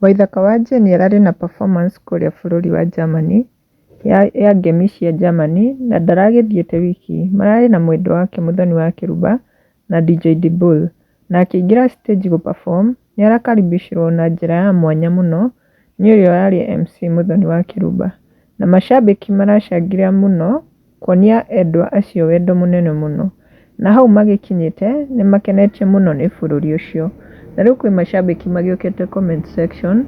Waithaka wa Jane ararĩ na performance kũrĩa bũrũri wa Germany ya ngemi cia Germany na ndaragĩthiĩte wiki, mararĩ na mwendwa wake Muthoni wa Kĩrumba na DJ Dibul, na akĩingĩra stage gũ-perform nĩarakaribicirwo na njĩra ya mwanya mũno nĩ ũrĩa warĩ MC Muthoni wa Kĩrumba, na macambĩki maracangĩra mũno kuonia endwa acio wendo mũnene mũno, na hau magĩkinyĩte nĩmakenetio mũno nĩ bũrũri ũcio. Na rĩu kwĩ macambĩki magĩũkĩte comment section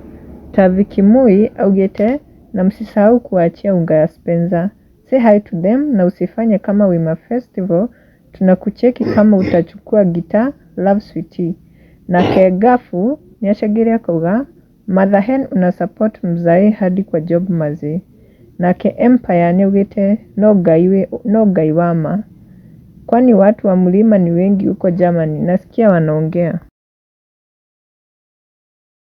ta Vicky Mui augĩte na msisahau kuachia unga ya Spencer, say hi to them na usifanye kama Wima Festival tunakucheki kama utachukua gitaa love sweetie. Na Kegafu niacagĩre akauga Mathahen una support mzai hadi kwa job mazi. Na ke Empire niaugĩte no ngai wama, kwani watu wa mlima ni wengi huko Germany, nasikia wanaongea.